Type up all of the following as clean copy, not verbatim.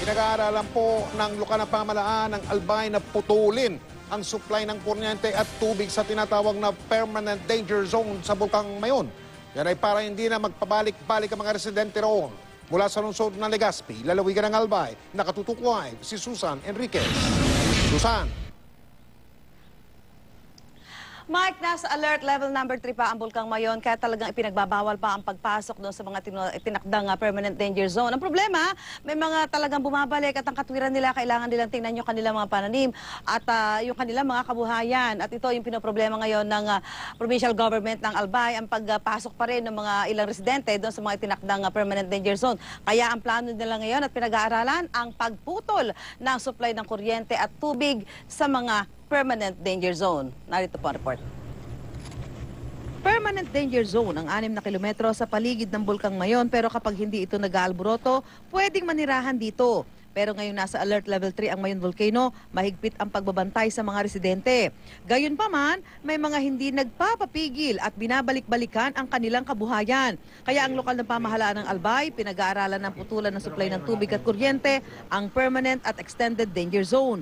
Pinag-aaralan po ng lokal na pamahalaan ng Albay na putulin ang supply ng kuryente at tubig sa tinatawag na permanent danger zone sa Bulkang Mayon. Yan ay para hindi na magpabalik-balik ang mga residente roon. Mula sa lungsod ng Legazpi, lalawigan ng Albay, nakatutukoy si Susan Enriquez. Susan. Mike, nasa alert level number 3 pa ang Bulkang Mayon kaya talagang ipinagbabawal pa ang pagpasok doon sa mga tinakdang permanent danger zone. Ang problema, may mga talagang bumabalik at ang katwiran nila, kailangan nilang tingnan yung kanilang mga pananim at yung kanilang mga kabuhayan. At ito yung pinoproblema ngayon ng provincial government ng Albay, ang pagpasok pa rin ng mga ilang residente doon sa mga tinakdang permanent danger zone. Kaya ang plano nila ngayon at pinag-aaralan ang pagputol ng supply ng kuryente at tubig sa mga permanent danger zone. Narito po ang report. Permanent danger zone ang 6 na kilometro sa paligid ng Bulkang Mayon, pero kapag hindi ito nag-aalboroto, pwedeng manirahan dito. Pero ngayon nasa alert level 3 ang Mayon Volcano, mahigpit ang pagbabantay sa mga residente. Gayunpaman, may mga hindi nagpapapigil at binabalik-balikan ang kanilang kabuhayan. Kaya ang lokal na pamahalaan ng Albay, pinag-aaralan ng putulan ng supply ng tubig at kuryente, ang permanent at extended danger zone.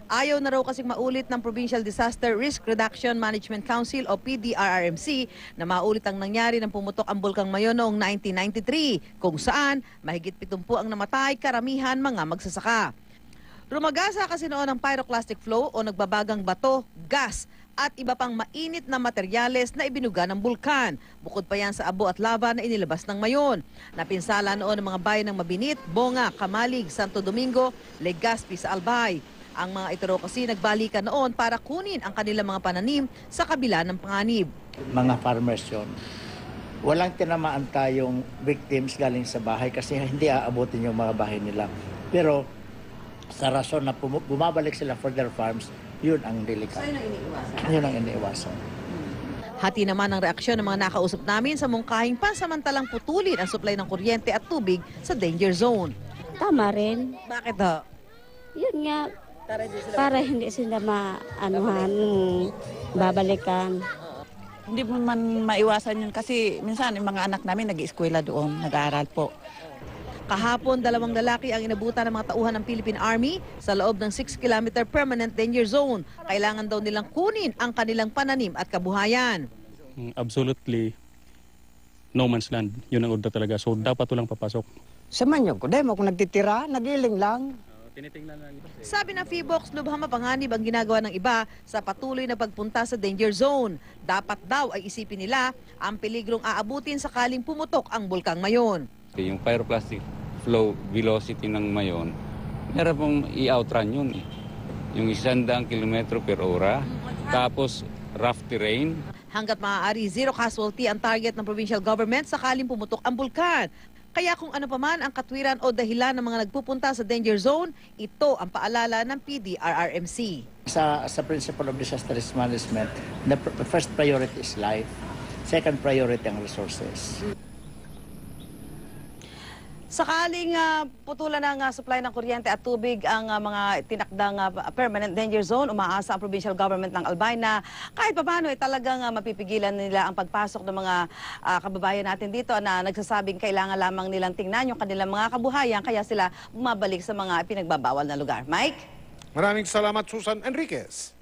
Ayaw na raw kasing maulit ng Provincial Disaster Risk Reduction Management Council o PDRRMC na maulit ang nangyari ng pumutok ang Bulkang Mayon noong 1993, kung saan mahigit 70 ang namatay, karamihan mga magsasaka. Rumagasa kasi noon ang pyroclastic flow o nagbabagang bato, gas at iba pang mainit na materyales na ibinuga ng bulkan. Bukod pa yan sa abo at lava na inilabas ng Mayon. Napinsala noon ang mga bayan ng Mabinit, Bonga, Kamalig, Santo Domingo, Legazpi sa Albay. Ang mga ito kasi nagbalikan noon para kunin ang kanilang mga pananim sa kabila ng panganib. Mga farmers yun. Walang tinamaan tayong victims galing sa bahay kasi hindi aabutin yung mga bahay nila. Pero sa rason na bumabalik sila for their farms, yun ang delikado. So yun ang iniiwasan? Yun ang iniiwasan. Hati naman ang reaksyon ng mga nakausap namin sa mungkahing pansamantalang putulin ang supply ng kuryente at tubig sa danger zone. Tama rin. Bakit ho? Yun nga, para hindi sila babalikan. Hindi mo man maiwasan yun kasi minsan yung mga anak namin nag-eskwela doon, nag-aaral po. Kahapon, 2 lalaki ang inabutan ng mga tauhan ng Philippine Army sa loob ng 6-kilometer permanent danger zone. Kailangan daw nilang kunin ang kanilang pananim at kabuhayan. Absolutely no man's land. Yun ang order talaga. So dapat walang papasok. Sa Manyog ko, dahil mo kung nagtitira, nagiling lang. Sabi ng PHIVOX, lubhang mapanganib ang ginagawa ng iba sa patuloy na pagpunta sa danger zone. Dapat daw ay isipin nila ang peligrong aabutin sakaling pumutok ang Bulkang Mayon. Yung pyroclastic flow velocity ng Mayon, meron pong i-outrun yun. Yung 100 km per hora, tapos rough terrain. Hanggat maaari, zero casualty ang target ng provincial government sakaling pumutok ang bulkan. Kaya kung ano pa man ang katwiran o dahilan ng mga nagpupunta sa danger zone, ito ang paalala ng PDRRMC. Sa principle of disaster risk management, the first priority is life. Second priority ang resources. Sakaling putulan ng supply ng kuryente at tubig ang mga tinakdang permanent danger zone, umaasa ang provincial government ng Albay na kahit paano ay talagang mapipigilan nila ang pagpasok ng mga kababayan natin dito na nagsasabing kailangan lamang nilang tingnan yung kanilang mga kabuhayan kaya sila bumabalik sa mga pinagbabawal na lugar. Mike? Maraming salamat, Susan Enriquez.